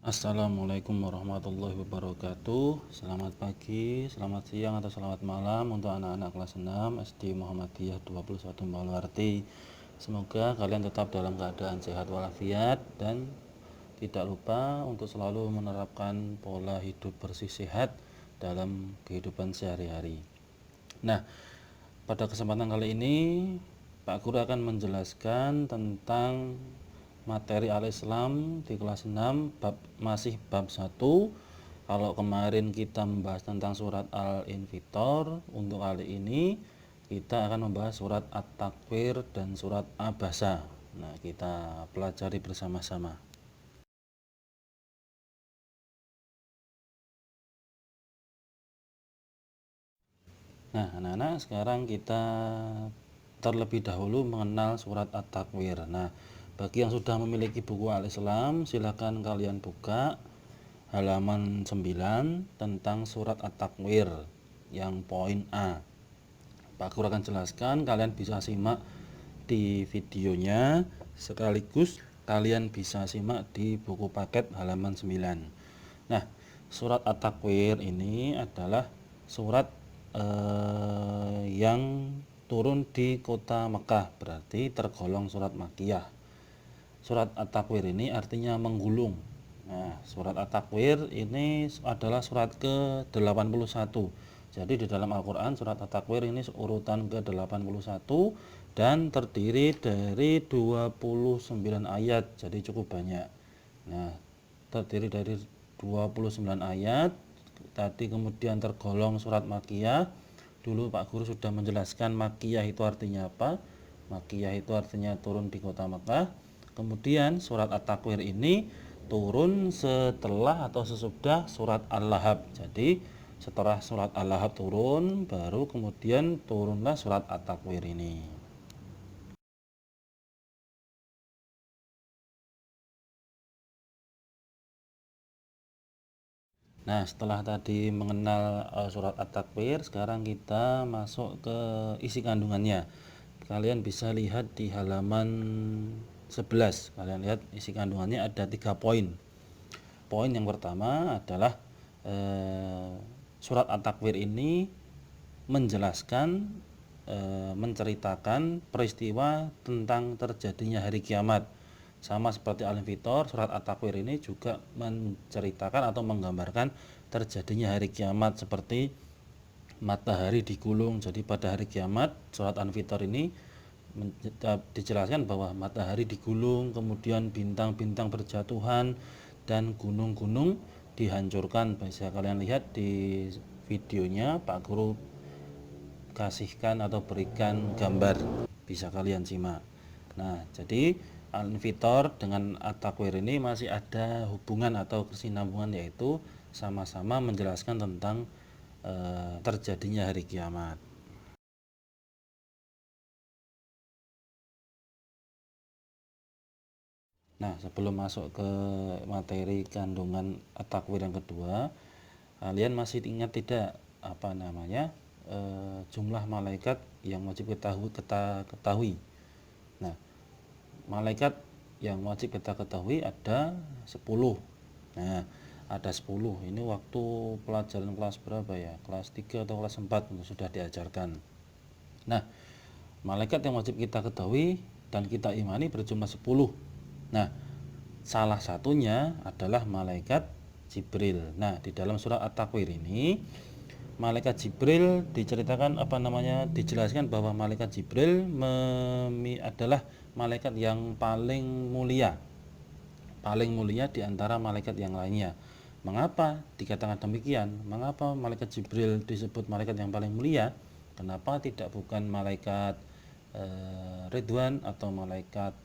Assalamualaikum warahmatullahi wabarakatuh. Selamat pagi, selamat siang atau selamat malam untuk anak-anak kelas 6 SD Muhammadiyah 21 Maluarti. Semoga kalian tetap dalam keadaan sehat walafiat dan tidak lupa untuk selalu menerapkan pola hidup bersih sehat dalam kehidupan sehari-hari. Nah, pada kesempatan kali ini Pak Guru akan menjelaskan tentang materi Al-Islam di kelas 6 masih bab 1. Kalau kemarin kita membahas tentang surat Al-Infitor, untuk kali ini kita akan membahas surat At-Takwir dan surat Abasa. Nah, kita pelajari bersama-sama. Nah, anak-anak, sekarang kita terlebih dahulu mengenal surat At-Takwir. Nah, bagi yang sudah memiliki buku Al-Islam, silakan kalian buka halaman 9 tentang surat At-Takwir yang poin A. Pak Guru akan jelaskan, kalian bisa simak di videonya, sekaligus kalian bisa simak di buku paket halaman 9. Nah, surat At-Takwir ini adalah surat yang turun di kota Mekah, berarti tergolong surat Makkiyah. Surat At-Takwir ini artinya menggulung. Nah, surat At-Takwir ini adalah surat ke-81. Jadi di dalam Al-Quran surat At-Takwir ini urutan ke-81 dan terdiri dari 29 ayat, jadi cukup banyak. Nah, terdiri dari 29 ayat. Tadi kemudian tergolong surat Makkiyah. Dulu Pak Guru sudah menjelaskan Makkiyah itu artinya apa. Makkiyah itu artinya turun di kota Mekah. Kemudian surat At-Takwir ini turun setelah atau sesudah surat Al-Lahab. Jadi setelah surat Al-Lahab turun, baru kemudian turunlah surat At-Takwir ini. Nah, setelah tadi mengenal surat At-Takwir, sekarang kita masuk ke isi kandungannya. Kalian bisa lihat di halaman 11. Kalian lihat isi kandungannya ada 3 poin. Poin yang pertama adalah surat At-Takwir ini menjelaskan, menceritakan peristiwa tentang terjadinya hari kiamat. Sama seperti Al-Infitor, surat At-Takwir ini juga menceritakan atau menggambarkan terjadinya hari kiamat seperti matahari digulung. Jadi pada hari kiamat surat Al-Infitor ini dijelaskan bahwa matahari digulung, kemudian bintang-bintang berjatuhan dan gunung-gunung dihancurkan. Bisa kalian lihat di videonya, Pak Guru kasihkan atau berikan gambar, bisa kalian simak. Nah, jadi Al-Infitor dengan At-Takwir ini masih ada hubungan atau kesinambungan, yaitu sama-sama menjelaskan tentang terjadinya hari kiamat. Nah, sebelum masuk ke materi kandungan At-Takwir yang kedua, kalian masih ingat tidak apa namanya jumlah malaikat yang wajib kita ketahui? Nah, malaikat yang wajib kita ketahui ada 10. Nah, ada 10. Ini waktu pelajaran kelas berapa ya? Kelas 3 atau kelas 4 sudah diajarkan. Nah, malaikat yang wajib kita ketahui dan kita imani berjumlah 10. Nah, salah satunya adalah malaikat Jibril. Nah, di dalam surat At-Takwir ini malaikat Jibril diceritakan dijelaskan bahwa malaikat Jibril adalah malaikat yang paling mulia di antara malaikat yang lainnya. Mengapa dikatakan demikian? Mengapa malaikat Jibril disebut malaikat yang paling mulia? Kenapa tidak bukan malaikat Ridwan atau malaikat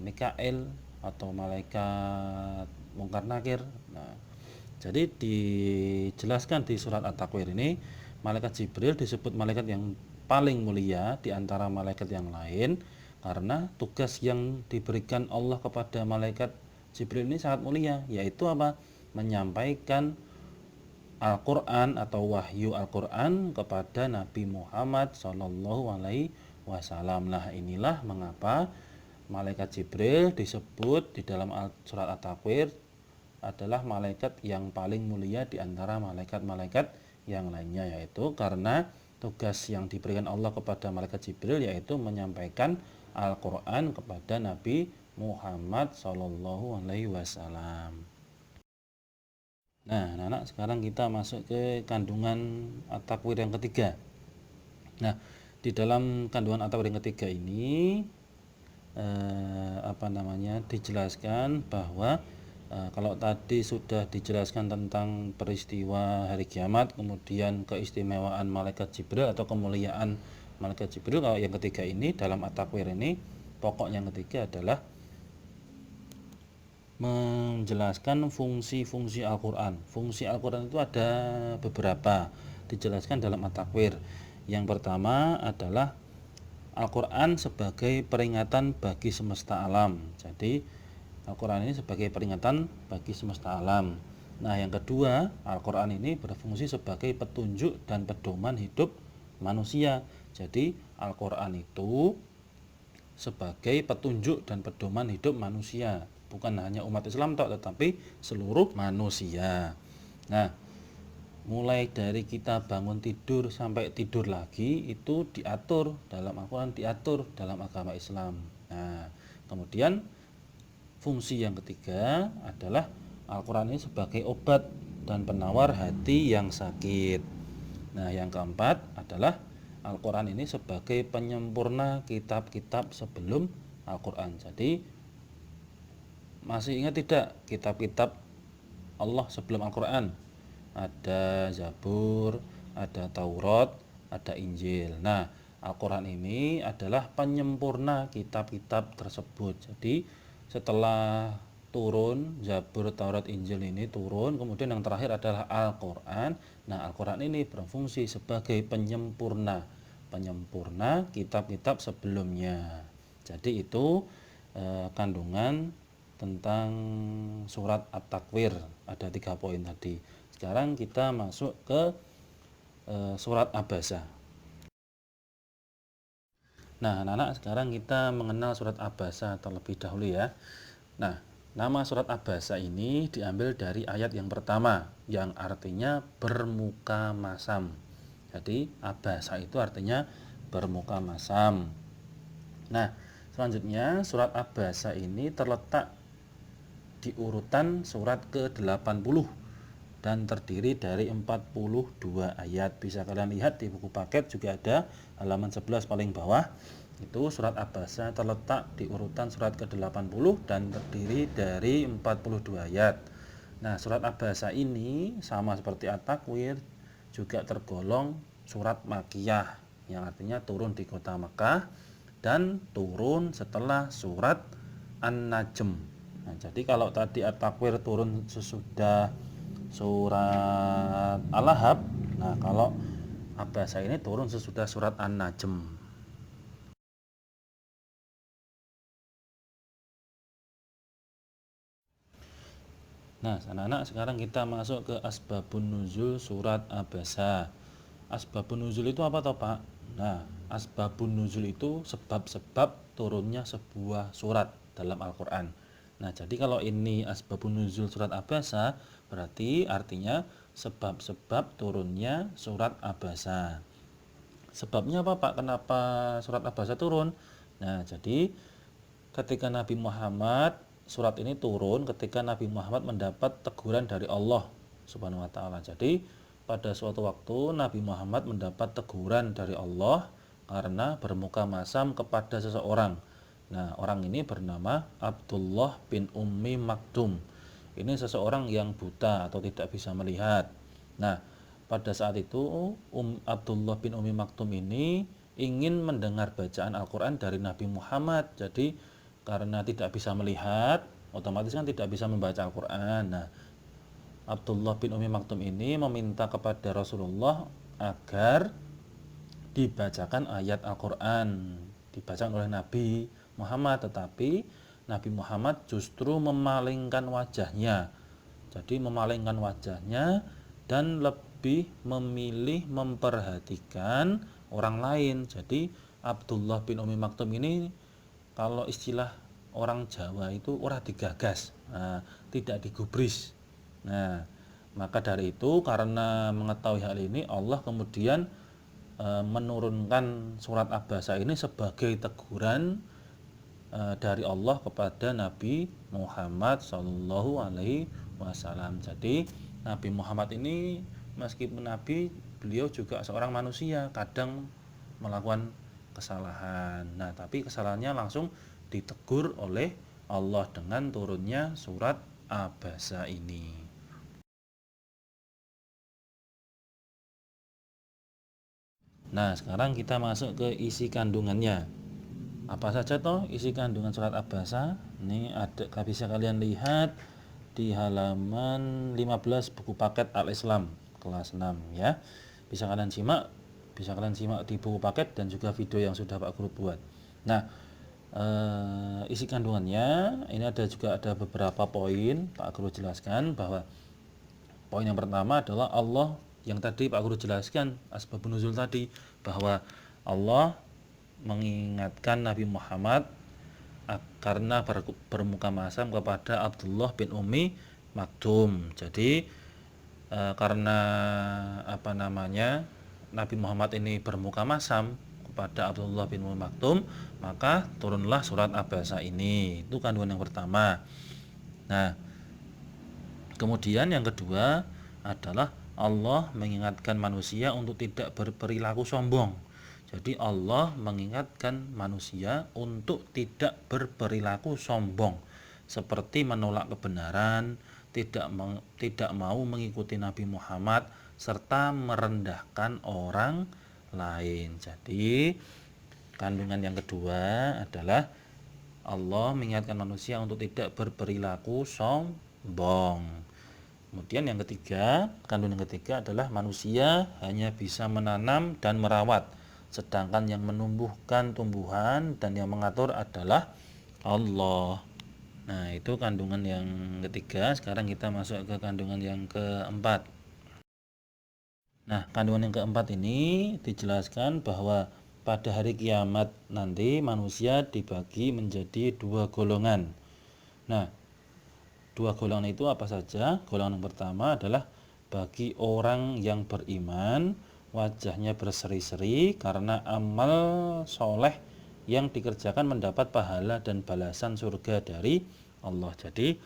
Mikael atau malaikat Mungkar Nakir? Nah, jadi dijelaskan di surat At-Takwir ini, malaikat Jibril disebut malaikat yang paling mulia di antara malaikat yang lain karena tugas yang diberikan Allah kepada malaikat Jibril ini sangat mulia, yaitu apa? Menyampaikan Al-Quran atau wahyu Al-Quran kepada Nabi Muhammad SAW. Nah, inilah mengapa malaikat Jibril disebut di dalam surat At-Takwir adalah malaikat yang paling mulia di antara malaikat-malaikat yang lainnya, yaitu karena tugas yang diberikan Allah kepada malaikat Jibril yaitu menyampaikan Al-Qur'an kepada Nabi Muhammad Shallallahu alaihi wasallam. Nah, anak-anak, sekarang kita masuk ke kandungan at-takwir yang ketiga. Nah, di dalam kandungan at-takwir yang ketiga ini dijelaskan bahwa kalau tadi sudah dijelaskan tentang peristiwa hari kiamat, kemudian keistimewaan malaikat Jibril atau kemuliaan malaikat Jibril, kalau yang ketiga ini dalam at-takwir ini pokok yang ketiga adalah menjelaskan fungsi-fungsi Al-Quran. Fungsi Al-Quran itu ada beberapa, dijelaskan dalam at-takwir. Yang pertama adalah Al-Quran sebagai peringatan bagi semesta alam. Jadi Al-Quran ini sebagai peringatan bagi semesta alam. Nah, yang kedua, Al-Quran ini berfungsi sebagai petunjuk dan pedoman hidup manusia. Jadi Al-Quran itu sebagai petunjuk dan pedoman hidup manusia, bukan hanya umat Islam tetapi seluruh manusia. Nah, mulai dari kita bangun tidur sampai tidur lagi itu diatur dalam Al-Quran, diatur dalam agama Islam. Nah, kemudian fungsi yang ketiga adalah Al-Quran ini sebagai obat dan penawar hati yang sakit. Nah, yang keempat adalah Al-Quran ini sebagai penyempurna kitab-kitab sebelum Al-Quran. Jadi masih ingat tidak kitab-kitab Allah sebelum Al-Quran? Ada Zabur, ada Taurat, ada Injil. Nah, Al-Quran ini adalah penyempurna kitab-kitab tersebut. Jadi setelah turun Zabur, Taurat, Injil ini turun, kemudian yang terakhir adalah Al-Quran. Nah, Al-Quran ini berfungsi sebagai penyempurna kitab-kitab sebelumnya. Jadi itu kandungan tentang surat At-Takwir, ada 3 poin tadi. Sekarang kita masuk ke surat Abasa. Nah, anak-anak, sekarang kita mengenal surat Abasa terlebih dahulu ya. Nah, nama surat Abasa ini diambil dari ayat yang pertama yang artinya bermuka masam. Jadi Abasa itu artinya bermuka masam. Nah, selanjutnya surat Abasa ini terletak di urutan surat ke-80 dan terdiri dari 42 ayat. Bisa kalian lihat di buku paket juga ada halaman 11 paling bawah. Itu surat Abasa terletak di urutan surat ke-80 dan terdiri dari 42 ayat. Nah, surat Abasa ini sama seperti At-Takwir juga tergolong surat Makkiyah, yang artinya turun di kota Makkah dan turun setelah surat An-Najm. Nah, jadi kalau tadi At-Takwir turun sesudah surat Al-Lahab, nah kalau Abasa ini turun sesudah surat An-Najm. Nah, anak-anak, sekarang kita masuk ke asbabun nuzul surat Abasa. Asbabun nuzul itu apa toh, Pak? Nah, asbabun nuzul itu sebab-sebab turunnya sebuah surat dalam Al-Quran. Nah, jadi kalau ini asbabun nuzul surat Abasa, berarti artinya sebab-sebab turunnya surat Abasa. Sebabnya apa, Pak? Kenapa surat Abasa turun? Nah, jadi ketika Nabi Muhammad, surat ini turun ketika Nabi Muhammad mendapat teguran dari Allah Subhanahu wa taala. Jadi pada suatu waktu Nabi Muhammad mendapat teguran dari Allah karena bermuka masam kepada seseorang. Nah, orang ini bernama Abdullah bin Ummi Maktum. Ini seseorang yang buta atau tidak bisa melihat. Nah, pada saat itu Abdullah bin Ummi Maktum ini ingin mendengar bacaan Al-Quran dari Nabi Muhammad. Jadi karena tidak bisa melihat, otomatis kan tidak bisa membaca Al-Quran. Nah, Abdullah bin Ummi Maktum ini meminta kepada Rasulullah agar dibacakan ayat Al-Quran, dibacakan oleh Nabi Muhammad, tetapi Nabi Muhammad justru memalingkan wajahnya. Jadi memalingkan wajahnya dan lebih memilih memperhatikan orang lain. Jadi Abdullah bin Ummi Maktum ini, kalau istilah orang Jawa itu ora digagas. tidak digubris. Nah, maka dari itu karena mengetahui hal ini Allah kemudian menurunkan surat Abasa ini sebagai teguran dari Allah kepada Nabi Muhammad Shallallahu Alaihi Wasallam. Jadi Nabi Muhammad ini meskipun Nabi, beliau juga seorang manusia, kadang melakukan kesalahan. Nah, tapi kesalahannya langsung ditegur oleh Allah dengan turunnya surat Abasa ini. Nah, sekarang kita masuk ke isi kandungannya. Apa saja toh isi kandungan surat Abasa? Ini ada, bisa kalian lihat di halaman 15 buku paket Al-Islam kelas 6 ya. Bisa kalian simak di buku paket dan juga video yang sudah Pak Guru buat. Nah, isi kandungannya ini ada beberapa poin Pak Guru jelaskan, bahwa poin yang pertama adalah Allah, yang tadi Pak Guru jelaskan asbabun nuzul tadi, bahwa Allah mengingatkan Nabi Muhammad karena bermuka masam kepada Abdullah bin Ummi Maktum. Jadi karena Nabi Muhammad ini bermuka masam kepada Abdullah bin Ummi Maktum, maka turunlah surat Abasa ini. Itu kandungan yang pertama. Nah, kemudian yang kedua adalah Allah mengingatkan manusia untuk tidak berperilaku sombong. Jadi Allah mengingatkan manusia untuk tidak berperilaku sombong, seperti menolak kebenaran, tidak mau mengikuti Nabi Muhammad, serta merendahkan orang lain. Jadi kandungan yang kedua adalah Allah mengingatkan manusia untuk tidak berperilaku sombong. Kemudian yang ketiga, kandungan yang ketiga adalah manusia hanya bisa menanam dan merawat, sedangkan yang menumbuhkan tumbuhan dan yang mengatur adalah Allah. Nah, itu kandungan yang ketiga. Sekarang kita masuk ke kandungan yang keempat. Nah, kandungan yang keempat ini dijelaskan bahwa pada hari kiamat nanti manusia dibagi menjadi dua golongan. Nah, dua golongan itu apa saja? Golongan yang pertama adalah bagi orang yang beriman, wajahnya berseri-seri karena amal soleh yang dikerjakan mendapat pahala dan balasan surga dari Allah. Jadi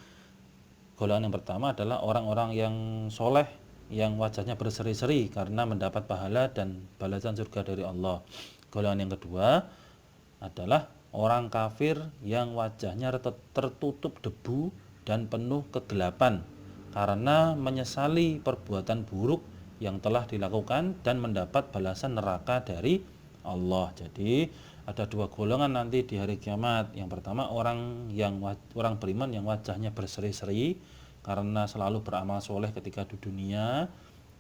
golongan yang pertama adalah orang-orang yang soleh, yang wajahnya berseri-seri karena mendapat pahala dan balasan surga dari Allah. Golongan yang kedua adalah orang kafir yang wajahnya tertutup debu dan penuh kegelapan karena menyesali perbuatan buruk yang telah dilakukan dan mendapat balasan neraka dari Allah. Jadi ada dua golongan nanti di hari kiamat. Yang pertama orang beriman yang wajahnya berseri-seri karena selalu beramal soleh ketika di dunia.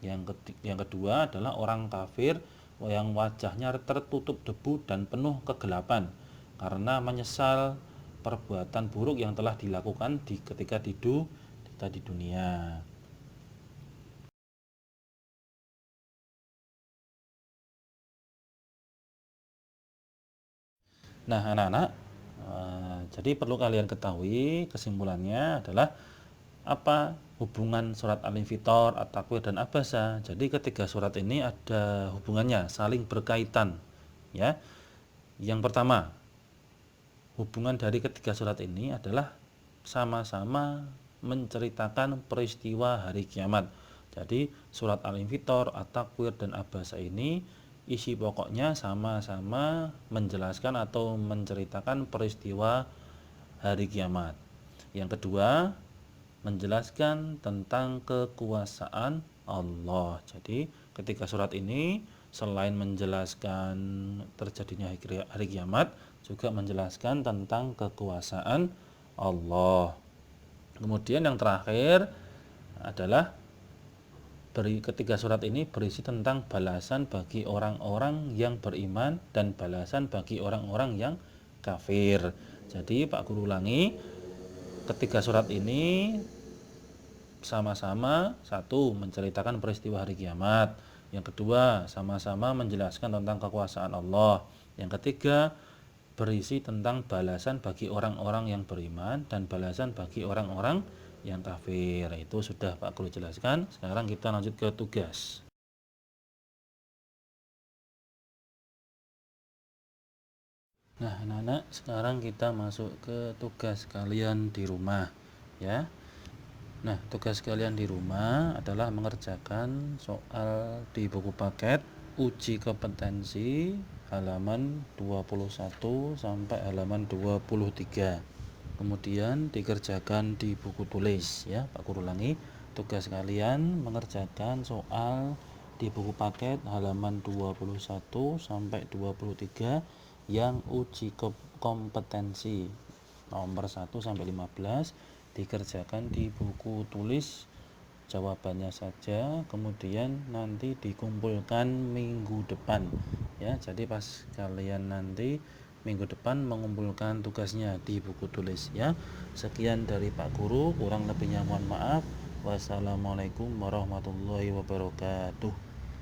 Yang kedua adalah orang kafir yang wajahnya tertutup debu dan penuh kegelapan karena menyesal perbuatan buruk yang telah dilakukan ketika di dunia. Nah, anak-anak, jadi perlu kalian ketahui kesimpulannya adalah apa hubungan surat Al-Infitor, At-Takwir, dan Abasa. Jadi ketiga surat ini ada hubungannya, saling berkaitan. Ya, yang pertama, hubungan dari ketiga surat ini adalah sama-sama menceritakan peristiwa hari kiamat. Jadi surat Al-Infitor, At-Takwir, dan Abasa ini isi pokoknya sama-sama menjelaskan atau menceritakan peristiwa hari kiamat. Yang kedua, menjelaskan tentang kekuasaan Allah. Jadi ketika surat ini selain menjelaskan terjadinya hari kiamat, juga menjelaskan tentang kekuasaan Allah. Kemudian yang terakhir adalah ketiga surat ini berisi tentang balasan bagi orang-orang yang beriman dan balasan bagi orang-orang yang kafir. Jadi Pak Guru ulangi, ketiga surat ini sama-sama, satu, menceritakan peristiwa hari kiamat. Yang kedua, sama-sama menjelaskan tentang kekuasaan Allah. Yang ketiga, berisi tentang balasan bagi orang-orang yang beriman dan balasan bagi orang-orang yang kafir. Itu sudah Pak Guru jelaskan. Sekarang kita lanjut ke tugas. Nah, anak-anak, sekarang kita masuk ke tugas kalian di rumah, ya. Nah, tugas kalian di rumah adalah mengerjakan soal di buku paket uji kompetensi halaman 21 sampai halaman 23. Kemudian dikerjakan di buku tulis, ya. Pak Guru ulangi, tugas kalian mengerjakan soal di buku paket halaman 21 sampai 23 yang uji kompetensi nomor 1 sampai 15 dikerjakan di buku tulis jawabannya saja, kemudian nanti dikumpulkan minggu depan, ya. Jadi pas kalian nanti minggu depan mengumpulkan tugasnya di buku tulis, ya. Sekian dari Pak Guru, kurang lebihnya mohon maaf. Wassalamualaikum warahmatullahi wabarakatuh.